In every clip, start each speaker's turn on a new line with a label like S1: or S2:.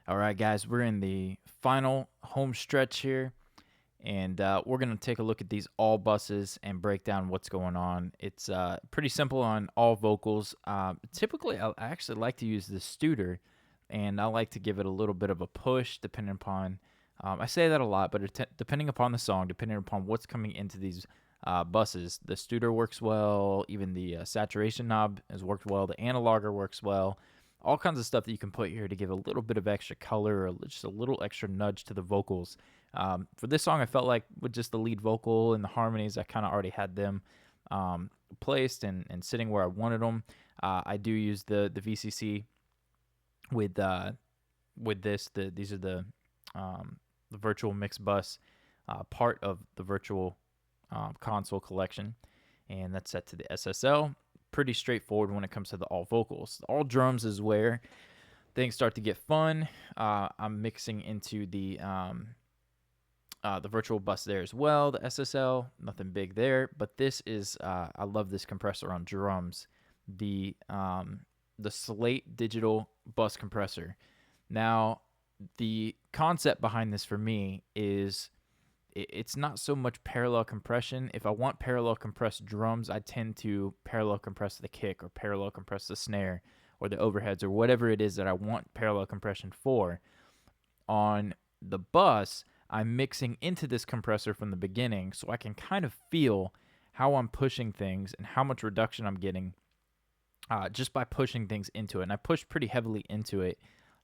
S1: All right, guys, we're in the final home stretch here, and we're going to take a look at these all buses and break down what's going on. It's pretty simple on all vocals. Typically, I actually like to use the Studer, and I like to give it a little bit of a push depending upon. I say that a lot, but depending upon the song, depending upon what's coming into these buses, the Studer works well. Even the saturation knob has worked well. The analoger works well. All kinds of stuff that you can put here to give a little bit of extra color or just a little extra nudge to the vocals. For this song, I felt like with just the lead vocal and the harmonies, I kind of already had them placed and sitting where I wanted them. I do use the VCC with this. These are the virtual mix bus part of the virtual console collection, and that's set to the SSL. Pretty straightforward when it comes to the all vocals. All drums is where things start to get fun. I'm mixing into the virtual bus there as well, the SSL. Nothing big there, but this is I love this compressor on drums. The Slate digital bus compressor. Now, the concept behind this for me is it's not so much parallel compression. If I want parallel compressed drums, I tend to parallel compress the kick or parallel compress the snare or the overheads or whatever it is that I want parallel compression for. On the bus, I'm mixing into this compressor from the beginning so I can kind of feel how I'm pushing things and how much reduction I'm getting just by pushing things into it. And I push pretty heavily into it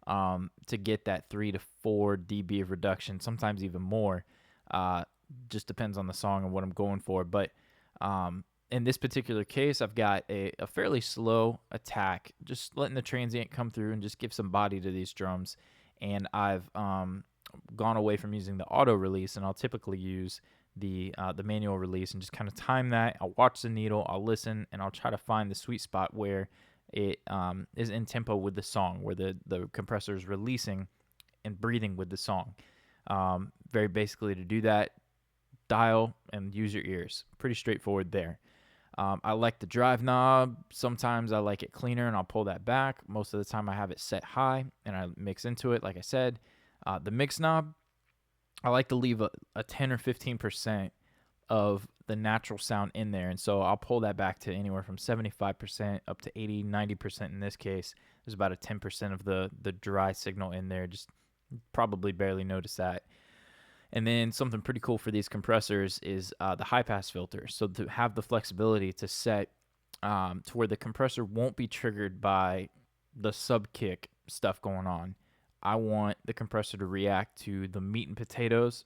S1: to get that 3 to 4 dB of reduction, sometimes even more. Just depends on the song and what I'm going for. But in this particular case, I've got a fairly slow attack, just letting the transient come through and just give some body to these drums. And I've gone away from using the auto release, and I'll typically use the manual release and just kind of time that. I'll watch the needle, I'll listen, and I'll try to find the sweet spot where it is in tempo with the song, where the compressor is releasing and breathing with the song. Very basically, to do that, dial and use your ears. Pretty straightforward there. I like the drive knob. Sometimes I like it cleaner and I'll pull that back. Most of the time I have it set high and I mix into it, like I said. The mix knob, I like to leave a 10 or 15% of the natural sound in there. And so I'll pull that back to anywhere from 75% up to 80, 90% in this case. There's about a 10% of the dry signal in there. Just probably barely notice that. And then something pretty cool for these compressors is the high pass filter. So to have the flexibility to set to where the compressor won't be triggered by the sub kick stuff going on. I want the compressor to react to the meat and potatoes,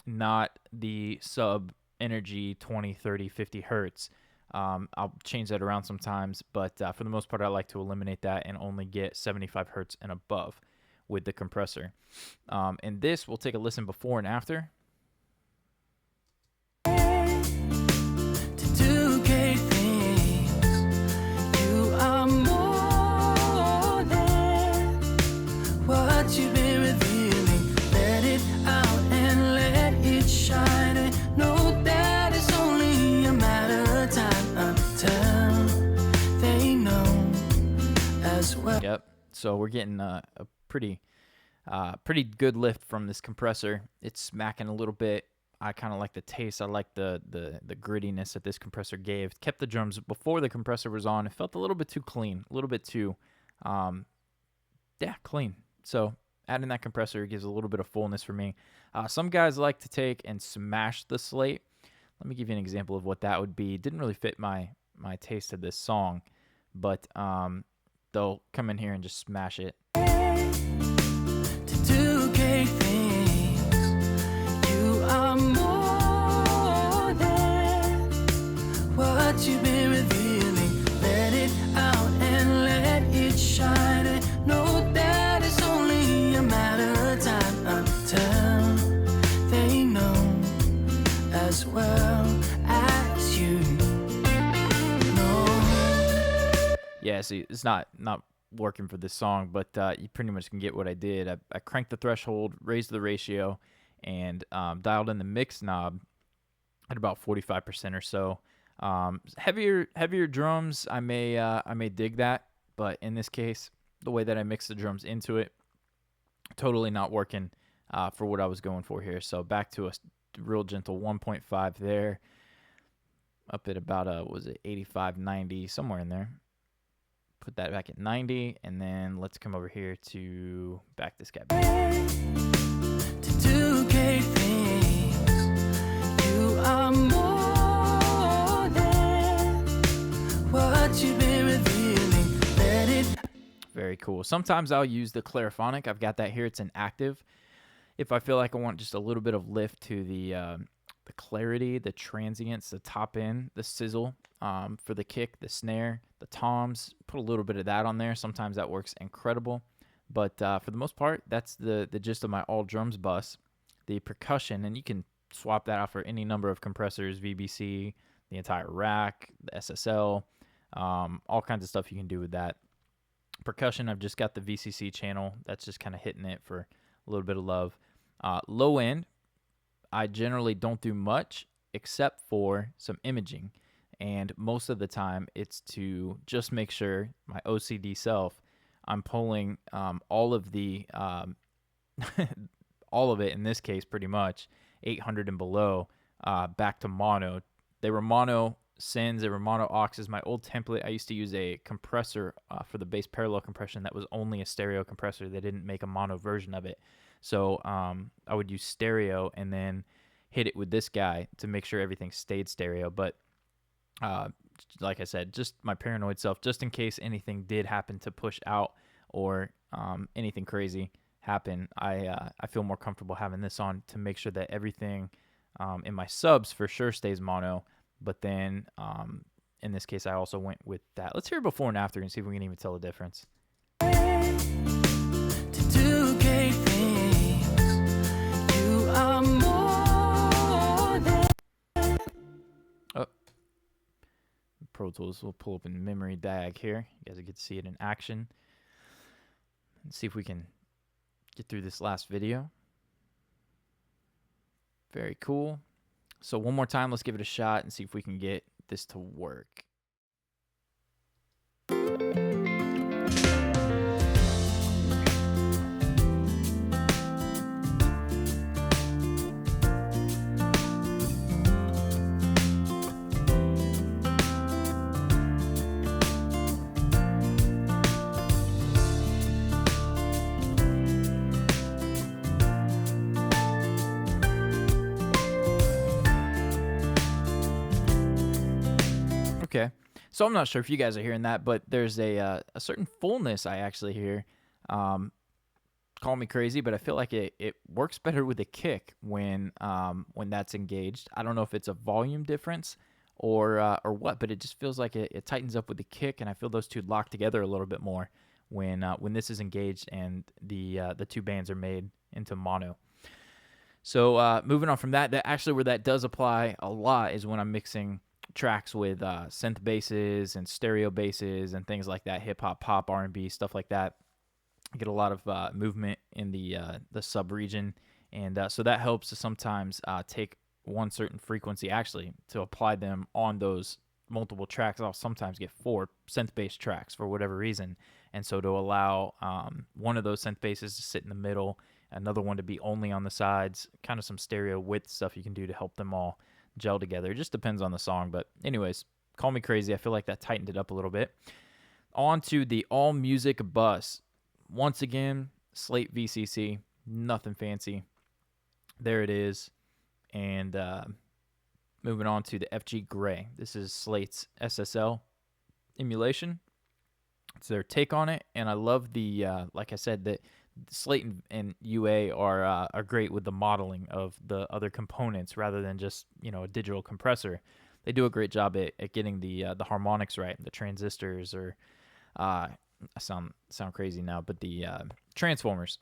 S1: not the sub energy 20, 30, 50 hertz. I'll change that around sometimes, but for the most part, I like to eliminate that and only get 75 hertz and above with the compressor. And this, we'll take a listen before and after. Yep. So we're getting a pretty good lift from this compressor. It's smacking a little bit. I kind of like the taste. I like the grittiness that this compressor gave. Kept the drums before the compressor was on. It felt a little bit too clean, a little bit too, clean. So adding that compressor gives a little bit of fullness for me. Some guys like to take and smash the slate. Let me give you an example of what that would be. It didn't really fit my taste of this song, but they'll come in here and just smash it. You've been revealing, let it out and let it shine. Know that it's only a matter of time until they know as well as you know. Yeah, see, it's not working for this song, but you pretty much can get what I did. I cranked the threshold, raised the ratio, and dialed in the mix knob at about 45% or so. Heavier drums, I may dig that, but in this case, the way that I mix the drums into it, totally not working for what I was going for here. So back to a real gentle 1.5 there, up at about what was it, 85, 90, somewhere in there. Put that back at 90, and then let's come over here to back this guy back. To do great things, you are more than what you've been revealing. Let it. Very cool. Sometimes I'll use the clariphonic. I've got that here. It's an active. If I feel like I want just a little bit of lift to the clarity, the transients, the top end, the sizzle for the kick, the snare, the toms, put a little bit of that on there. Sometimes that works incredible. But for the most part, that's the gist of my all drums bus. The percussion, and you can swap that out for any number of compressors, VBC, the entire rack, the SSL, all kinds of stuff you can do with that. Percussion, I've just got the VCC channel. That's just kind of hitting it for a little bit of love. Low end, I generally don't do much except for some imaging. And most of the time, it's to just make sure my OCD self, I'm pulling all of the, all of it in this case, pretty much 800 and below, back to mono. They were mono sends, they were mono auxes. My old template, I used to use a compressor for the bass parallel compression that was only a stereo compressor. They didn't make a mono version of it. So I would use stereo and then hit it with this guy to make sure everything stayed stereo. But like I said, just my paranoid self, just in case anything did happen to push out or anything crazy happen, I feel more comfortable having this on to make sure that everything in my subs for sure stays mono. But then in this case, I also went with that. Let's hear before and after and see if we can even tell the difference. To do great things, you are more than... Oh. Pro Tools will pull up in memory DAG here. You guys will get to see it in action. Let's see if we can get through this last video. Very cool. So one more time, let's give it a shot and see if we can get this to work. Okay, so I'm not sure if you guys are hearing that, but there's a certain fullness I actually hear. Call me crazy, but I feel like it works better with the kick when that's engaged. I don't know if it's a volume difference or what, but it just feels like it tightens up with the kick, and I feel those two lock together a little bit more when this is engaged and the two bands are made into mono. So moving on from that actually where that does apply a lot is when I'm mixing tracks with synth basses and stereo basses and things like that, hip hop, pop, R&B, stuff like that. I get a lot of movement in the sub region, and so that helps to sometimes take one certain frequency actually to apply them on those multiple tracks. I'll sometimes get 4 synth bass tracks for whatever reason, and so to allow one of those synth basses to sit in the middle, another one to be only on the sides, kind of some stereo width stuff you can do to help them all gel together. It just depends on the song, but anyways, call me crazy. I feel like that tightened it up a little bit. On to the all music bus. Once again, Slate VCC, nothing fancy. There it is. And moving on to the FG Gray. This is Slate's SSL emulation. It's their take on it, and I love the like I said, that Slate and UA are great with the modeling of the other components rather than just a digital compressor. They do a great job at getting the harmonics right, the transistors, or I sound crazy now, but the transformers.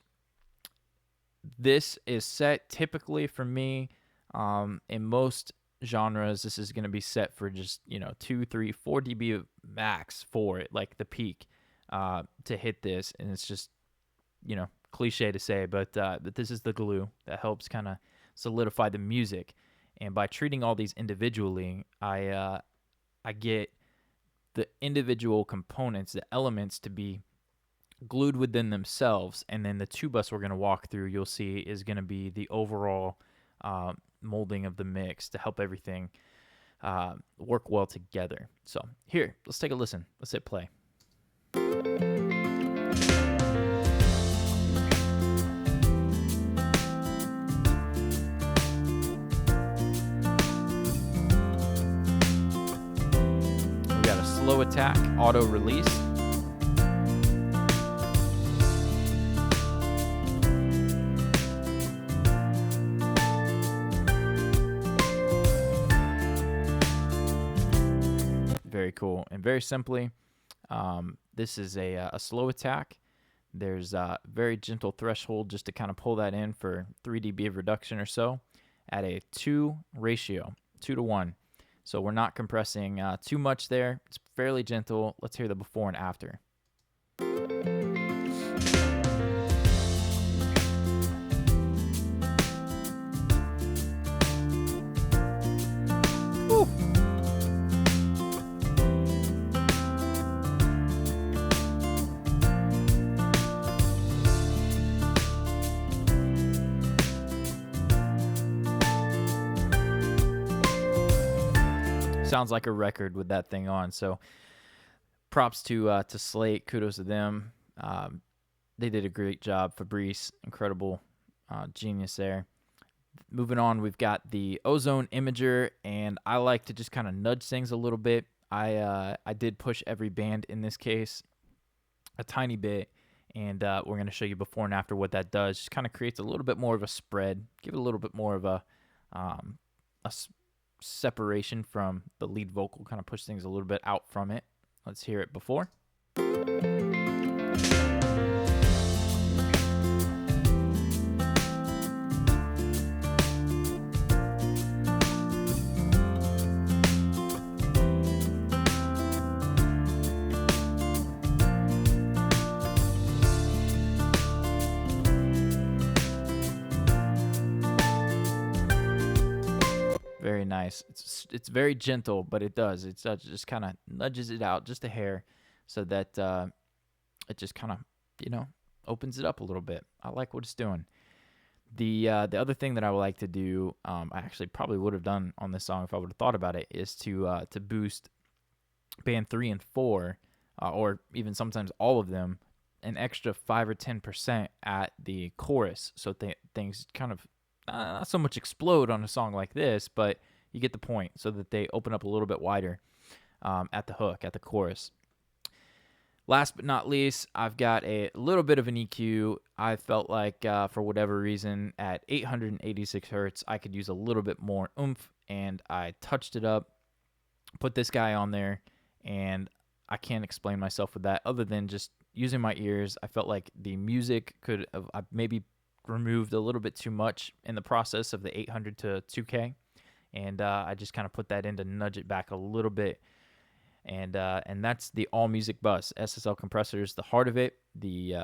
S1: This is set typically for me in most genres. This is going to be set for just 2, 3, 4 dB max for it, like the peak to hit this, and it's just cliche to say, but this is the glue that helps kind of solidify the music. And by treating all these individually, I get the individual components, the elements, to be glued within themselves, and then the 2 bus we're going to walk through, you'll see, is going to be the overall molding of the mix to help everything work well together. So here, let's take a listen. Let's hit play. We got a slow attack, auto release. Very cool. And very simply, this is a slow attack. There's a very gentle threshold just to kind of pull that in for 3 dB of reduction or so at a 2 ratio, 2 to 1. So we're not compressing too much there. It's fairly gentle. Let's hear the before and after. Woo. Sounds like a record with that thing on. So props to Slate. Kudos to them. They did a great job. Fabrice, incredible genius there. Moving on, we've got the Ozone Imager, and I like to just kind of nudge things a little bit. I did push every band in this case a tiny bit, and we're going to show you before and after what that does. Just kind of creates a little bit more of a spread, give it a little bit more of a separation from the lead vocal, kind of push things a little bit out from it. Let's hear it before. Very nice. It's very gentle, but it does. It just kind of nudges it out just a hair so that it just kind of, opens it up a little bit. I like what it's doing. The other thing that I would like to do, I actually probably would have done on this song if I would have thought about it, is to boost band 3 and 4, or even sometimes all of them, an extra 5 or 10% at the chorus, so things kind of not so much explode on a song like this, but you get the point, so that they open up a little bit wider at the hook, at the chorus. Last but not least, I've got a little bit of an EQ. I felt like, for whatever reason, at 886 hertz, I could use a little bit more oomph, and I touched it up, put this guy on there, and I can't explain myself with that other than just using my ears. I felt like the music could have maybe removed a little bit too much in the process of the 800 to 2K, and I just kind of put that in to nudge it back a little bit, and that's the All Music Bus SSL compressors, the heart of it, the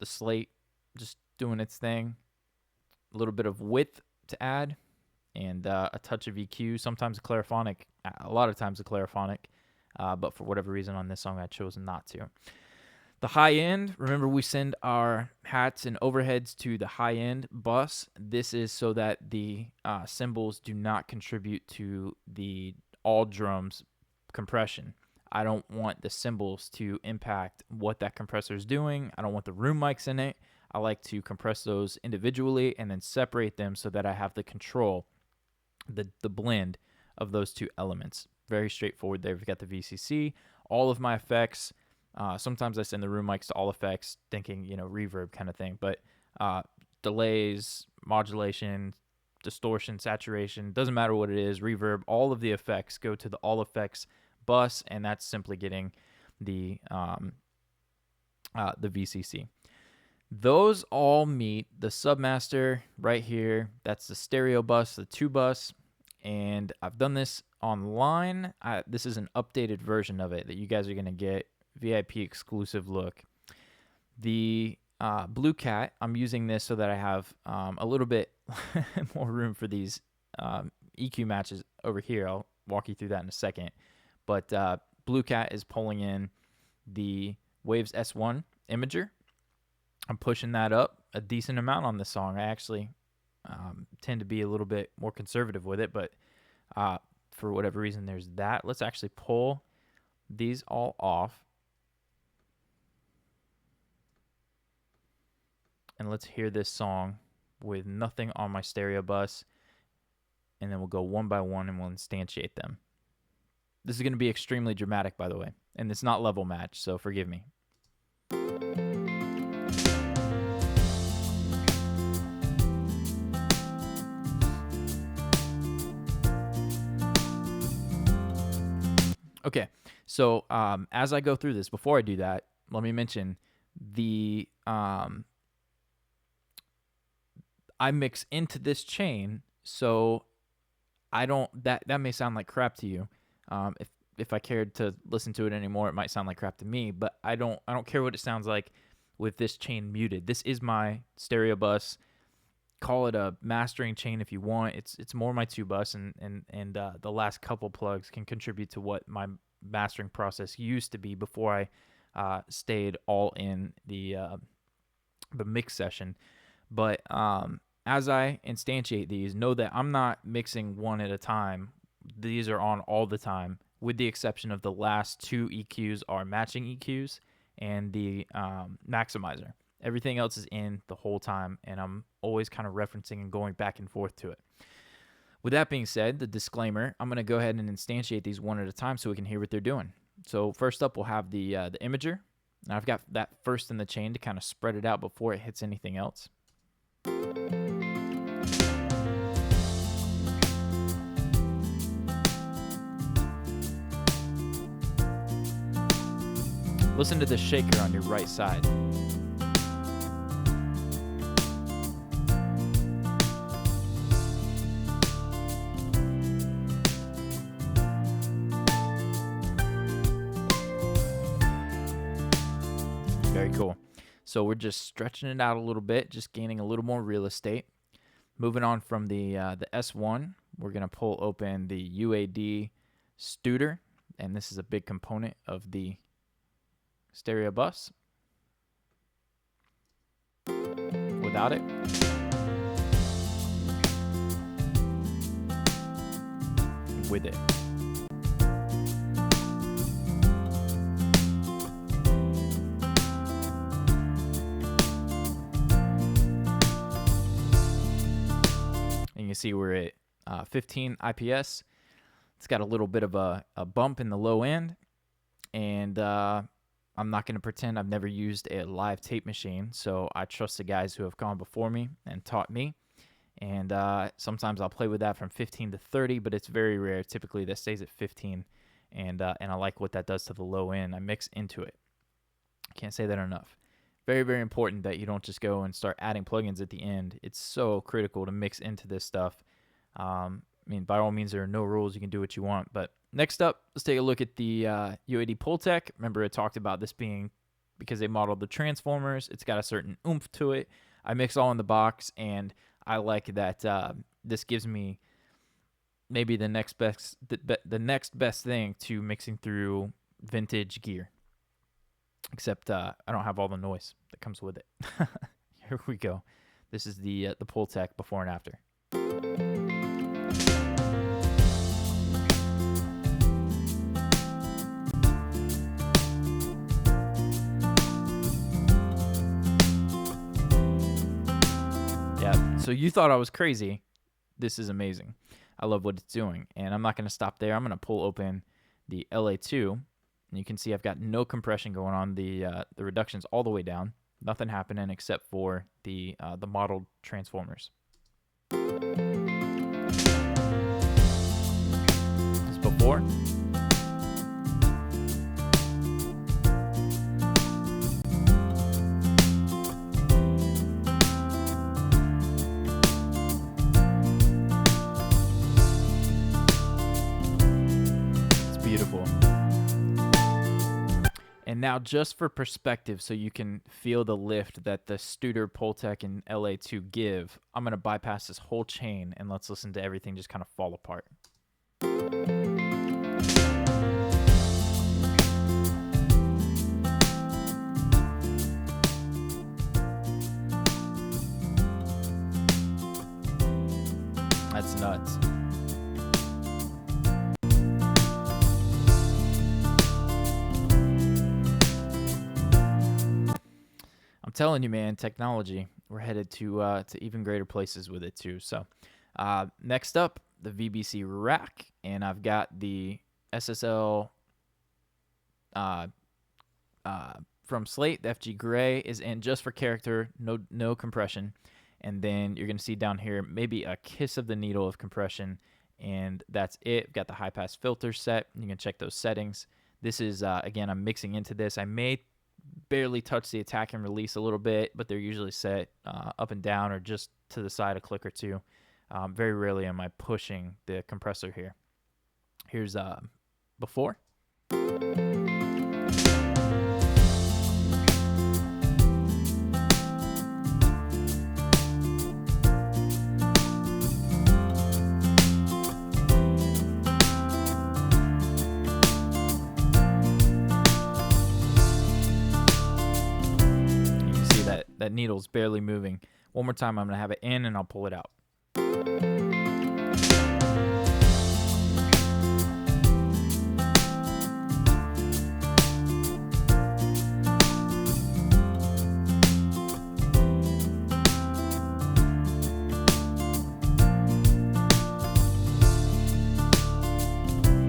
S1: Slate just doing its thing, a little bit of width to add, and a touch of EQ, sometimes a clariphonic, a lot of times a clariphonic, but for whatever reason on this song I chose not to. The high end, remember we send our hats and overheads to the high end bus. This is so that the cymbals do not contribute to the all drums compression. I don't want the cymbals to impact what that compressor is doing. I don't want the room mics in it. I like to compress those individually and then separate them so that I have the control, the blend of those two elements. Very straightforward there. We've got the VCC, all of my effects. Sometimes I send the room mics to all effects, thinking, reverb kind of thing. But delays, modulation, distortion, saturation, doesn't matter what it is, reverb, all of the effects go to the all effects bus, and that's simply getting the VCC. Those all meet the Submaster right here. That's the stereo bus, the 2-bus, and I've done this online. This is an updated version of it that you guys are going to get. VIP exclusive look. The Blue Cat, I'm using this so that I have a little bit more room for these EQ matches over here. I'll walk you through that in a second. But Blue Cat is pulling in the Waves S1 imager. I'm pushing that up a decent amount on this song. I actually tend to be a little bit more conservative with it, but for whatever reason, there's that. Let's actually pull these all off. And let's hear this song with nothing on my stereo bus. And then we'll go one by one and we'll instantiate them. This is going to be extremely dramatic, by the way. And it's not level match, so forgive me. Okay, so as I go through this, before I do that, let me mention the I mix into this chain, so I don't. That may sound like crap to you. If I cared to listen to it anymore, it might sound like crap to me. But I don't care what it sounds like with this chain muted. This is my stereo bus. Call it a mastering chain if you want. It's more my 2-bus, and the last couple plugs can contribute to what my mastering process used to be before I stayed all in the mix session. But as I instantiate these, know that I'm not mixing one at a time. These are on all the time, with the exception of the last 2 EQs are matching EQs and the maximizer. Everything else is in the whole time, and I'm always kind of referencing and going back and forth to it. With that being said, the disclaimer, I'm going to go ahead and instantiate these one at a time so we can hear what they're doing. So first up, we'll have the imager. Now I've got that first in the chain to kind of spread it out before it hits anything else. Listen to the shaker on your right side. Very cool. So we're just stretching it out a little bit, just gaining a little more real estate. Moving on from the S1, we're going to pull open the UAD Studer, and this is a big component of the stereo bus. Without it, with it. And you can see we're at 15 IPS. It's got a little bit of a bump in the low end, and I'm not going to pretend I've never used a live tape machine, so I trust the guys who have gone before me and taught me. And sometimes I'll play with that from 15 to 30, but it's very rare. Typically, that stays at 15, and I like what that does to the low end. I mix into it. Can't say that enough. Very, very important that you don't just go and start adding plugins at the end. It's so critical to mix into this stuff. I mean, by all means, there are no rules. You can do what you want. But next up, let's take a look at the UAD Pultec. Remember, I talked about this being because they modeled the transformers. It's got a certain oomph to it. I mix all in the box, and I like that this gives me maybe the next best thing to mixing through vintage gear. Except I don't have all the noise that comes with it. Here we go. This is the Pultec before and after. Yeah, so you thought I was crazy. This is amazing. I love what it's doing. And I'm not going to stop there. I'm going to pull open the LA2. And you can see I've got no compression going on. The reduction's all the way down. Nothing happening except for the modeled transformers. As before. It's beautiful. And now just for perspective, so you can feel the lift that the Studer, Pultec, and LA2 give, I'm going to bypass this whole chain and let's listen to everything just kind of fall apart. nuts. I'm telling you, man, technology. We're headed to even greater places with it too. So, next up, the VBC rack, and I've got the SSL from Slate. The FG Gray is in just for character, no compression, and then you're gonna see down here maybe a kiss of the needle of compression, and that's it. Got the high pass filter set. You can check those settings. This is again, I'm mixing into this. I may barely touch the attack and release a little bit, but they're usually set up and down or just to the side a click or two. Very rarely am I pushing the compressor here. Here's before. That needle's barely moving. One more time, I'm going to have it in and I'll pull it out.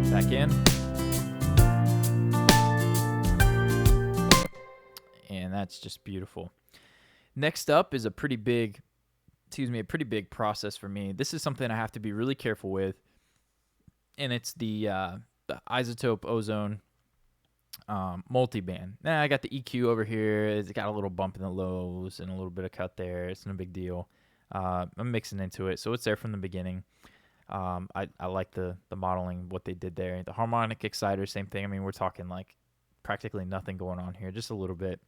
S1: Back in. And that's just beautiful. Next up is a pretty big process for me. This is something I have to be really careful with, and it's the isotope ozone multiband. Now I got the EQ over here. It's got a little bump in the lows and a little bit of cut there. It's no big deal. I'm mixing into it, so it's there from the beginning. I like the modeling, what they did there. The harmonic exciter, same thing. I mean, we're talking like practically nothing going on here, just a little bit.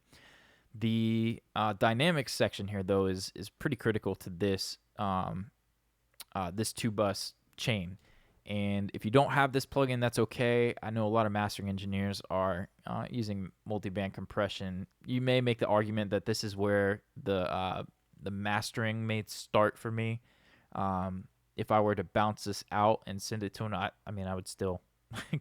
S1: The dynamics section here, though, is pretty critical to this this 2-bus chain. And if you don't have this plugin, that's okay. I know a lot of mastering engineers are using multiband compression. You may make the argument that this is where the mastering may start for me. If I were to bounce this out and send it to an, I mean, I would still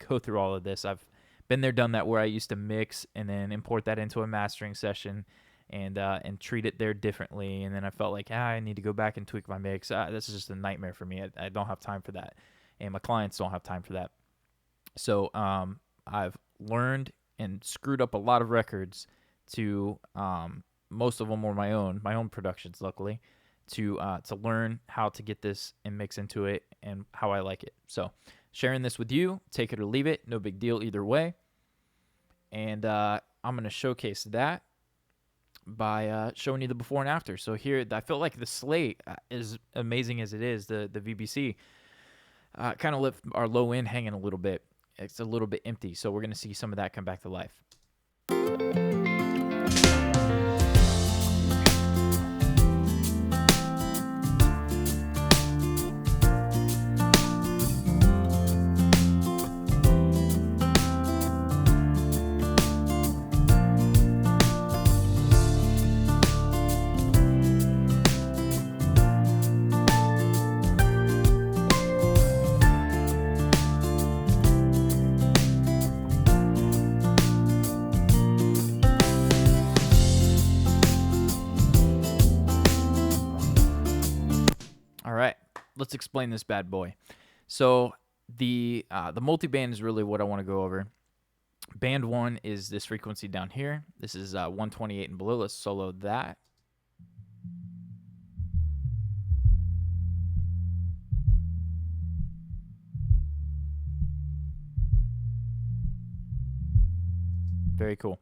S1: go through all of this. I've been there, done that, where I used to mix and then import that into a mastering session and treat it there differently. And then I felt like, I need to go back and tweak my mix. This is just a nightmare for me. I don't have time for that. And my clients don't have time for that. So I've learned and screwed up a lot of records to, most of them were my own productions, luckily, to learn how to get this and mix into it and how I like it. So sharing this with you, take it or leave it, no big deal either way. And I'm going to showcase that by showing you the before and after. So here, I feel like the Slate, as amazing as it is, the VBC, kind of left our low end hanging a little bit. It's a little bit empty. So we're going to see some of that come back to life. All right, let's explain this bad boy. So the multiband is really what I want to go over. Band 1 is this frequency down here. This is 128 and below. Let's solo that. Very cool.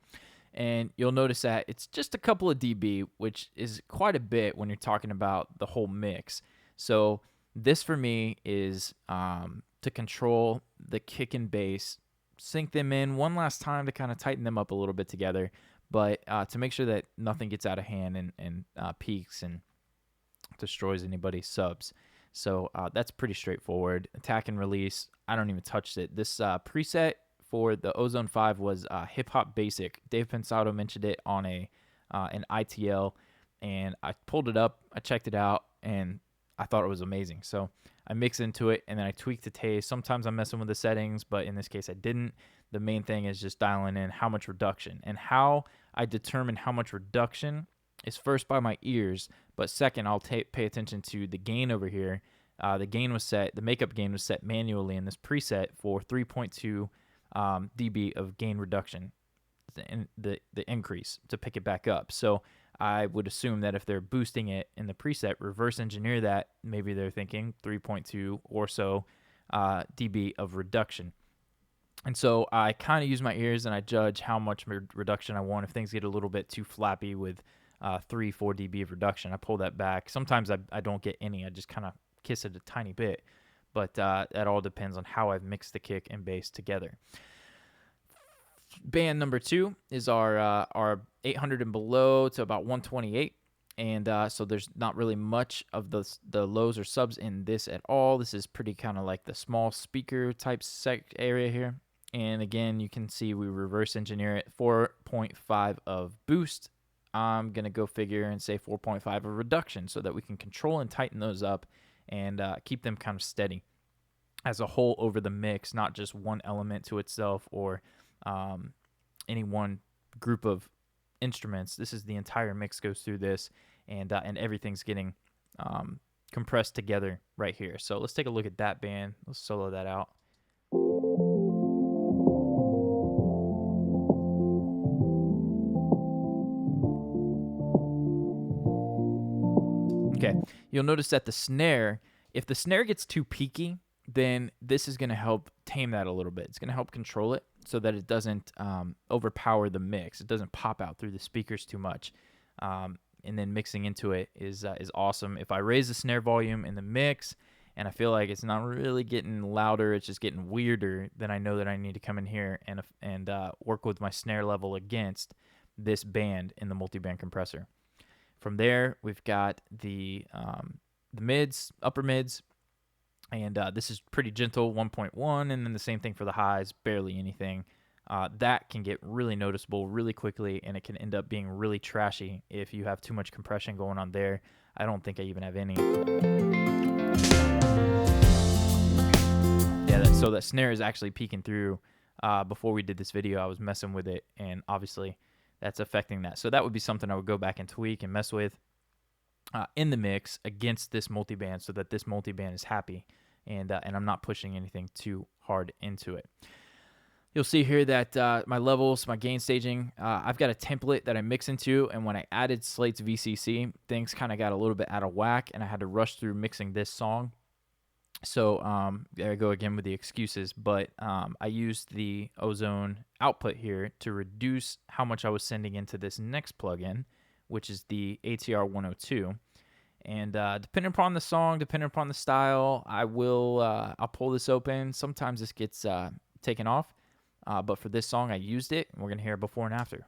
S1: And you'll notice that it's just a couple of dB, which is quite a bit when you're talking about the whole mix. So this for me is to control the kick and bass, sync them in one last time to kind of tighten them up a little bit together, but to make sure that nothing gets out of hand and peaks and destroys anybody's subs. So that's pretty straightforward. Attack and release, I don't even touch it. This preset for the Ozone 5 was Hip Hop Basic. Dave Pensado mentioned it on an ITL, and I pulled it up, I checked it out, and I thought it was amazing. So I mix into it, and then I tweak the taste. Sometimes I'm messing with the settings, but in this case I didn't. The main thing is just dialing in how much reduction. And how I determine how much reduction is first by my ears, but second I'll pay attention to the gain over here. The makeup gain was set manually in this preset for 3.2 dB of gain reduction, the increase to pick it back up. So I would assume that if they're boosting it in the preset, reverse engineer that, maybe they're thinking 3.2 or so dB of reduction. And so I kind of use my ears and I judge how much reduction I want. If things get a little bit too flappy with 3-4 dB of reduction, I pull that back. Sometimes I don't get any. I just kind of kiss it a tiny bit. But that all depends on how I've mixed the kick and bass together. Band number 2 is our 800 and below to about 128. And so there's not really much of the lows or subs in this at all. This is pretty kind of like the small speaker type area here. And again, you can see we reverse engineer it. 4.5 of boost. I'm going to go figure and say 4.5 of reduction so that we can control and tighten those up and keep them kind of steady as a whole over the mix, not just one element to itself or any one group of instruments. This is the entire mix goes through this, and everything's getting compressed together right here. So let's take a look at that band. Let's solo that out. Okay, you'll notice that the snare, if the snare gets too peaky, then this is going to help tame that a little bit. It's going to help control it so that it doesn't overpower the mix. It doesn't pop out through the speakers too much. And then mixing into it is awesome. If I raise the snare volume in the mix and I feel like it's not really getting louder, it's just getting weirder, then I know that I need to come in here and work with my snare level against this band in the multi-band compressor. From there, we've got the mids, upper mids, and this is pretty gentle, 1.1, and then the same thing for the highs, barely anything. That can get really noticeable really quickly, and it can end up being really trashy if you have too much compression going on there. I don't think I even have any. Yeah, so that snare is actually peeking through. Before we did this video, I was messing with it, and obviously that's affecting that. So that would be something I would go back and tweak and mess with in the mix against this multiband so that this multiband is happy and I'm not pushing anything too hard into it. You'll see here that my levels, my gain staging, I've got a template that I mix into, and when I added Slate's VCC, things kind of got a little bit out of whack, and I had to rush through mixing this song. So there I go again with the excuses, but I used the Ozone output here to reduce how much I was sending into this next plugin, which is the ATR 102. And depending upon the song, depending upon the style, I'll pull this open. Sometimes this gets taken off, but for this song, I used it, and we're gonna hear it before and after.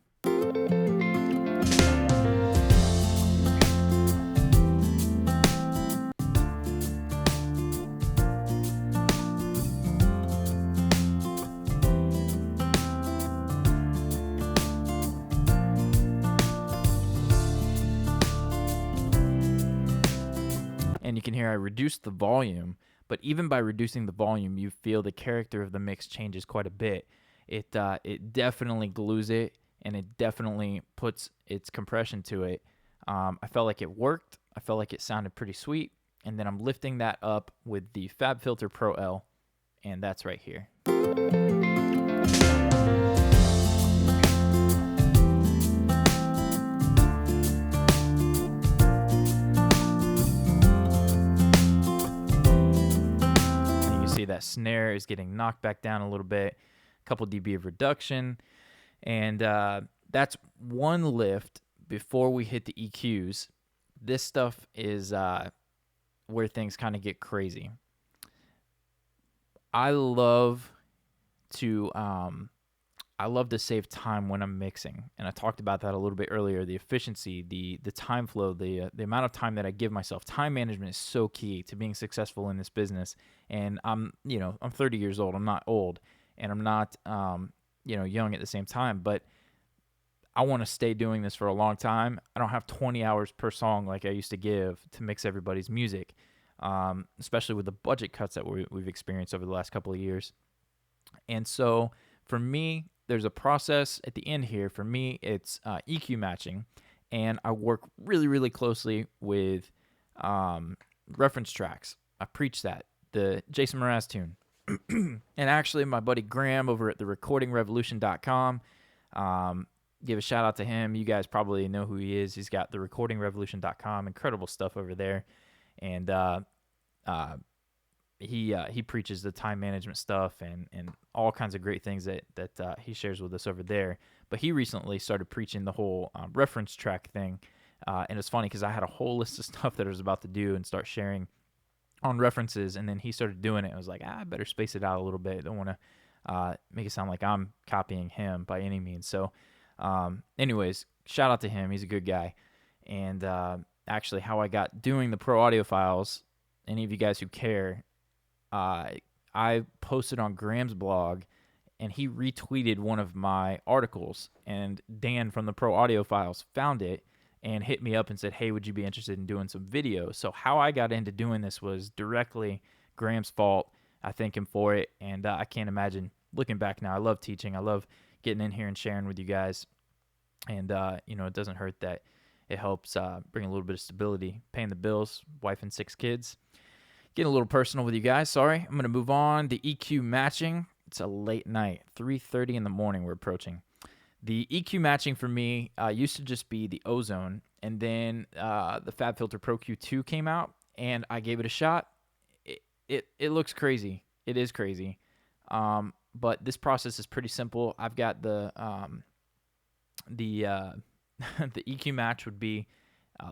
S1: And you can hear I reduced the volume, but even by reducing the volume, you feel the character of the mix changes quite a bit. It definitely glues it, and it definitely puts its compression to it. I felt like it worked. I felt like it sounded pretty sweet. And then I'm lifting that up with the FabFilter Pro L, and that's right here. That snare is getting knocked back down a little bit, a couple dB of reduction, and that's one lift before we hit the EQs. This stuff is where things kind of get crazy. I love to save time when I'm mixing, and I talked about that a little bit earlier. The efficiency, the time flow, the amount of time that I give myself. Time management is so key to being successful in this business. And I'm 30 years old. I'm not old, and I'm not young at the same time. But I want to stay doing this for a long time. I don't have 20 hours per song like I used to give to mix everybody's music. especially with the budget cuts that we've experienced over the last couple of years. And so for me, there's a process at the end here. For me, it's EQ matching, and I work really, really closely with reference tracks. I preach that. The Jason Mraz tune. And actually, my buddy Graham over at therecordingrevolution.com, give a shout out to him. You guys probably know who he is. He's got therecordingrevolution.com, incredible stuff over there. And he preaches the time management stuff and all kinds of great things that he shares with us over there. But he recently started preaching the whole reference track thing. And it's funny because I had a whole list of stuff that I was about to do and start sharing on references, and then he started doing it. I was like, I better space it out a little bit. I don't want to make it sound like I'm copying him by any means. So anyways, shout out to him. He's a good guy. And actually how I got doing the pro audio files, any of you guys who care, I posted on Graham's blog, and he retweeted one of my articles, and Dan from the Pro Audio Files found it and hit me up and said, hey, would you be interested in doing some videos? So how I got into doing this was directly Graham's fault. I thank him for it, and I can't imagine, looking back now, I love teaching. I love getting in here and sharing with you guys, and it doesn't hurt that it helps bring a little bit of stability, paying the bills, wife and 6 kids. Getting a little personal with you guys. Sorry. I'm going to move on. The EQ matching. It's a late night, 3:30 in the morning we're approaching. The EQ matching for me used to just be the Ozone, and then the Fab Filter Pro Q2 came out, and I gave it a shot. It looks crazy. It is crazy. But this process is pretty simple. I've got the the EQ match would be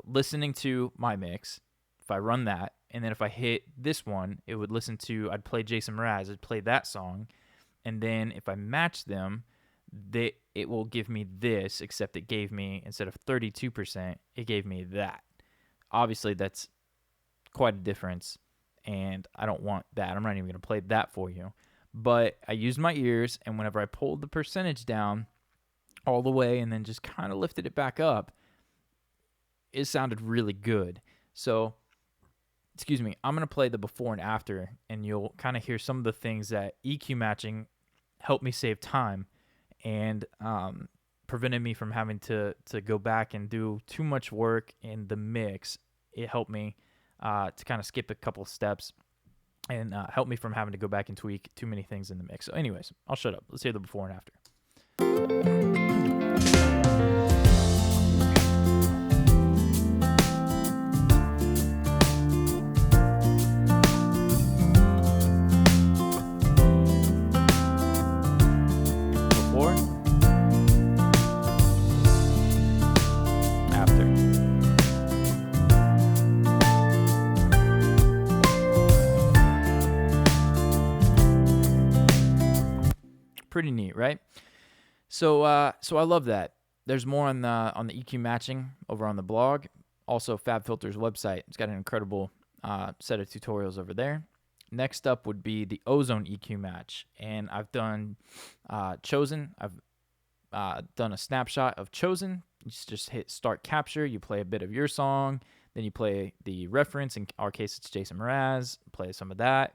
S1: listening to my mix. If I run that, and then if I hit this one, it would I'd play Jason Mraz, I'd play that song, and then if I match them, it will give me this, except it gave me, instead of 32%, it gave me that. Obviously, that's quite a difference, and I don't want that. I'm not even going to play that for you. But I used my ears, and whenever I pulled the percentage down all the way and then just kind of lifted it back up, it sounded really good. So, excuse me, I'm going to play the before and after, and you'll kind of hear some of the things that EQ matching helped me save time and prevented me from having to go back and do too much work in the mix. It helped me to kind of skip a couple of steps and helped me from having to go back and tweak too many things in the mix. So anyways, I'll shut up. Let's hear the before and after. Pretty neat, right? So I love that. There's more on the EQ matching over on the blog. Also, Fab Filter's website. It's got an incredible set of tutorials over there. Next up would be the Ozone EQ match, and I've done Chosen. I've done a snapshot of Chosen. You just hit Start Capture. You play a bit of your song, then you play the reference. In our case, it's Jason Mraz. Play some of that,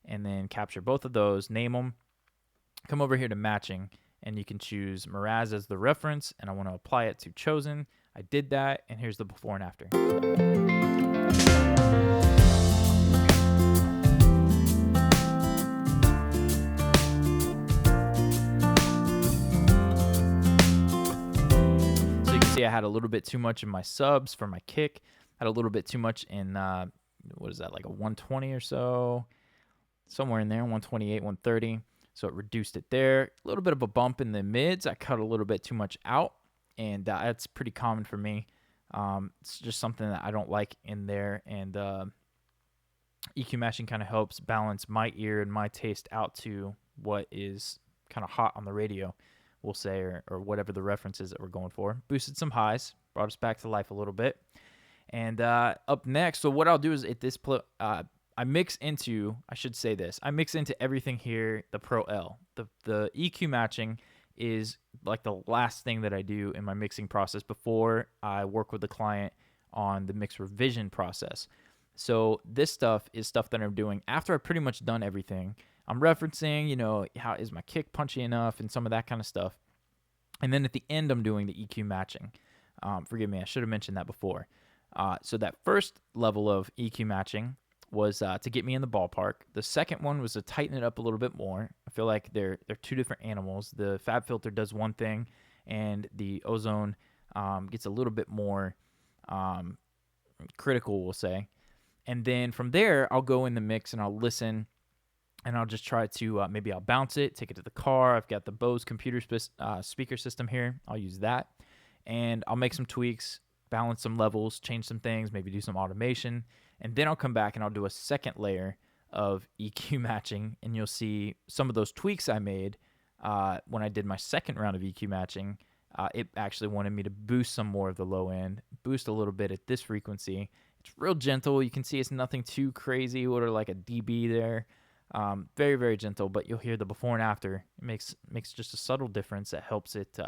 S1: and then capture both of those. Name them. Come over here to matching, and you can choose Mraz as the reference, and I want to apply it to Chosen. I did that, and here's the before and after. So you can see I had a little bit too much in my subs for my kick. Had a little bit too much in, what is that, like a 120 or so? Somewhere in there, 128, 130. So it reduced it there. A little bit of a bump in the mids. I cut a little bit too much out, and that's pretty common for me. It's just something that I don't like in there, and EQ matching kind of helps balance my ear and my taste out to what is kind of hot on the radio, we'll say, or whatever the reference is that we're going for. Boosted some highs, brought us back to life a little bit. And up next, so what I'll do is at this I mix into everything here, the Pro L. The EQ matching is like the last thing that I do in my mixing process before I work with the client on the mix revision process. So this stuff is stuff that I'm doing after I've pretty much done everything. I'm referencing, how is my kick punchy enough and some of that kind of stuff. And then at the end, I'm doing the EQ matching. Forgive me, I should have mentioned that before. So that first level of EQ matching was to get me in the ballpark. The second one was to tighten it up a little bit more. I feel like they're two different animals. The fab filter does one thing, and the ozone gets a little bit more critical, we'll say. And then from there, I'll go in the mix and I'll listen, and I'll just try to maybe I'll bounce it, take it to the car. I've got the Bose computer speaker system here. I'll use that, and I'll make some tweaks, balance some levels, change some things, maybe do some automation, and then I'll come back and I'll do a second layer of EQ matching, and you'll see some of those tweaks I made when I did my second round of EQ matching. It actually wanted me to boost some more of the low end, boost a little bit at this frequency. It's real gentle. You can see it's nothing too crazy or like a dB there. Very, very gentle, but you'll hear the before and after. It makes just a subtle difference that helps it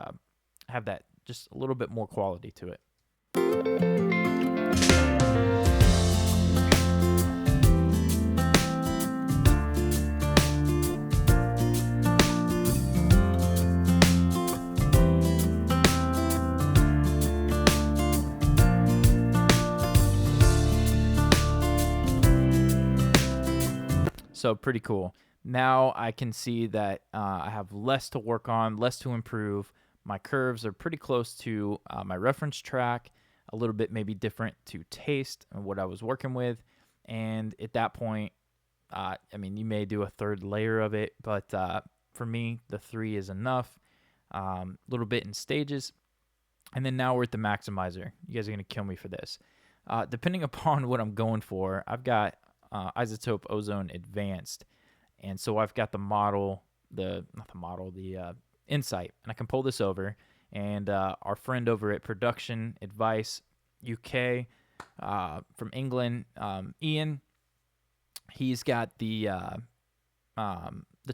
S1: have that just a little bit more quality to it. So pretty cool. Now I can see that I have less to work on, less to improve. My curves are pretty close to my reference track, a little bit maybe different to taste and what I was working with. And at that point, you may do a third layer of it, but for me, the 3 is enough. A little bit in stages. And then now we're at the maximizer. You guys are going to kill me for this. Depending upon what I'm going for, I've got isotope ozone advanced, and so I've got the insight, and I can pull this over, and our friend over at Production Advice UK from England, Ian, he's got the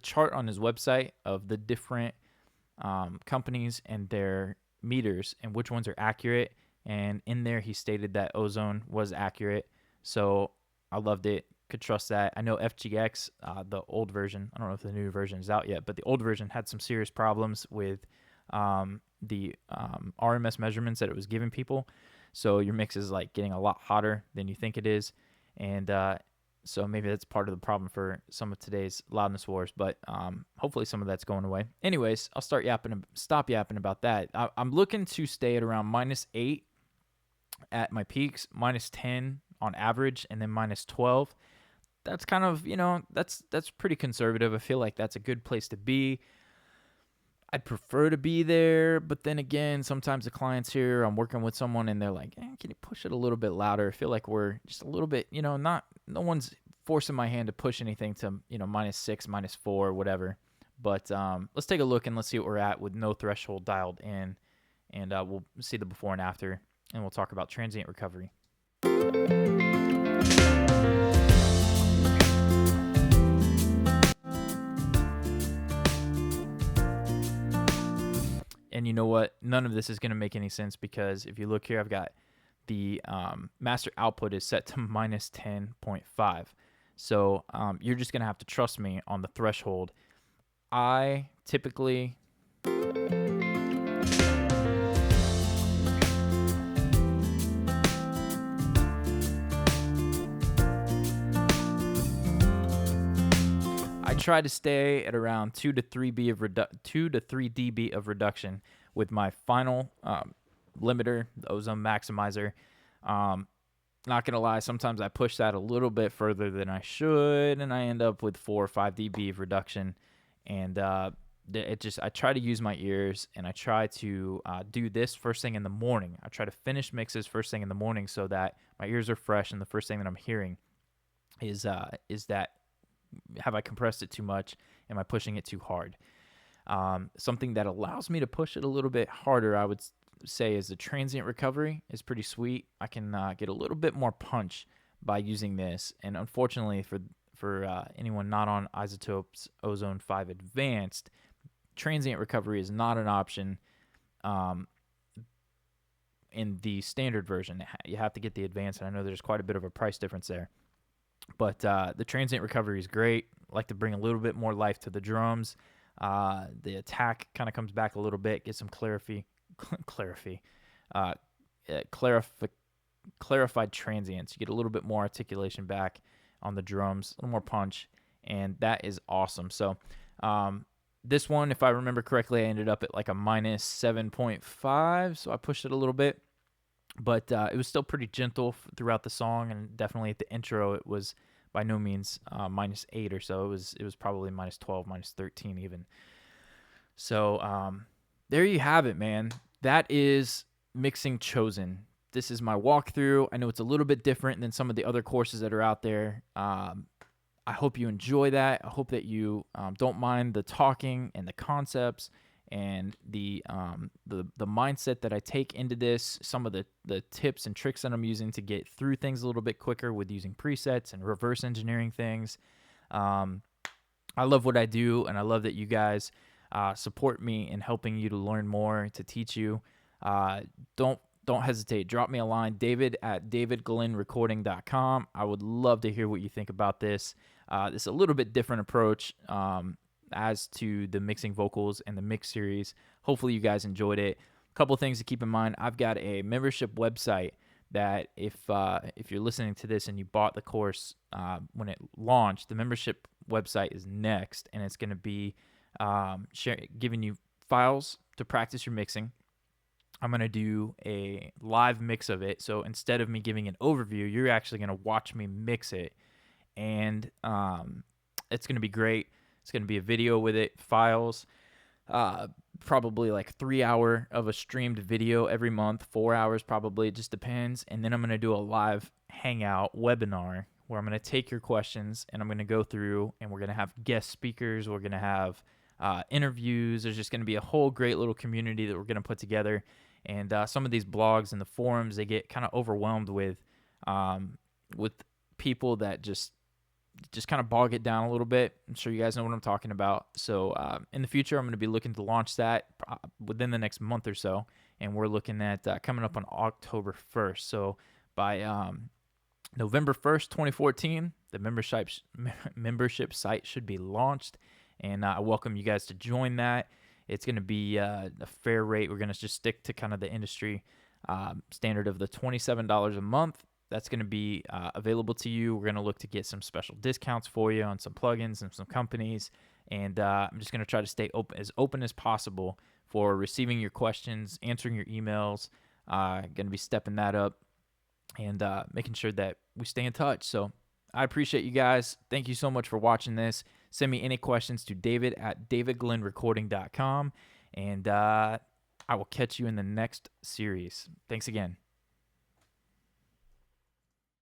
S1: chart on his website of the different companies and their meters and which ones are accurate, and in there he stated that ozone was accurate, so I loved it. Could trust that. I know FGX, the old version, I don't know if the new version is out yet, but the old version had some serious problems with the RMS measurements that it was giving people. So your mix is like getting a lot hotter than you think it is. And so maybe that's part of the problem for some of today's loudness wars, but hopefully some of that's going away. Anyways, I'll stop yapping about that. I'm looking to stay at around -8 at my peaks, -10 on average, and then -12. That's kind of, that's pretty conservative. I feel like that's a good place to be. I'd prefer to be there, but then again, sometimes the clients here, I'm working with someone and they're like, can you push it a little bit louder? I feel like we're just a little bit, no one's forcing my hand to push anything to, -6, -4, whatever. But let's take a look and let's see what we're at with no threshold dialed in, and we'll see the before and after, and we'll talk about transient recovery. And you know what? None of this is going to make any sense, because if you look here, I've got the master output is set to -10.5. So you're just going to have to trust me on the threshold. I typically... I try to stay at around 2 to 3 dB of reduction with my final limiter, the ozone maximizer. Not gonna lie, sometimes I push that a little bit further than I should, and I end up with 4 or 5 dB of reduction. And I try to use my ears, and I try to do this first thing in the morning. I try to finish mixes first thing in the morning so that my ears are fresh, and the first thing that I'm hearing is that, have I compressed it too much? Am I pushing it too hard? Something that allows me to push it a little bit harder, I would say, is the transient recovery is pretty sweet. I can get a little bit more punch by using this. And unfortunately for anyone not on Isotope's Ozone 5 Advanced, transient recovery is not an option. in the standard version. You have to get the advanced, and I know there's quite a bit of a price difference there. But the transient recovery is great. I like to bring a little bit more life to the drums. The attack kind of comes back a little bit, get some uh, clarified transients. You get a little bit more articulation back on the drums, a little more punch, and that is awesome. So this one, if I remember correctly, I ended up at like a minus 7.5, so I pushed it a little bit. But it was still pretty gentle throughout the song, and definitely at the intro, it was by no means minus 8 or so. It was probably minus 12, minus 13 even. So there you have it, man. That is mixing chosen. This is my walkthrough. I know it's a little bit different than some of the other courses that are out there. I hope you enjoy that. I hope that you don't mind the talking and the concepts and the mindset that I take into this, some of the tips and tricks that I'm using to get through things a little bit quicker with using presets and reverse engineering things. I love what I do, and I love that you guys support me in helping you to learn more, to teach you. Don't hesitate. Drop me a line, david@davidglennrecording.com. I would love to hear what you think about this. This is a little bit different approach as to the mixing vocals and the mix series. Hopefully you guys enjoyed it. A couple things to keep in mind. I've got a membership website that if you're listening to this and you bought the course when it launched, the membership website is next, and it's going to be giving you files to practice your mixing. I'm going to do a live mix of it. So instead of me giving an overview, you're actually going to watch me mix it. And it's going to be great. It's going to be a video with it, files, probably like 3 hour of a streamed video every month, 4 hours probably, it just depends. And then I'm going to do a live hangout webinar where I'm going to take your questions and I'm going to go through, and we're going to have guest speakers. We're going to have interviews. There's just going to be a whole great little community that we're going to put together. And some of these blogs and the forums, they get kind of overwhelmed with people that just kind of bog it down a little bit. I'm sure you guys know what I'm talking about. So in the future, I'm going to be looking to launch that within the next month or so. And we're looking at coming up on October 1st. So by November 1st, 2014, the membership site should be launched. And I welcome you guys to join that. It's going to be a fair rate. We're going to just stick to kind of the industry standard of the $27 a month. That's going to be available to you. We're going to look to get some special discounts for you on some plugins and some companies. And I'm just going to try to stay open as possible for receiving your questions, answering your emails. Going to be stepping that up and making sure that we stay in touch. So I appreciate you guys. Thank you so much for watching this. Send me any questions to david@davidglennrecording.com. And I will catch you in the next series. Thanks again.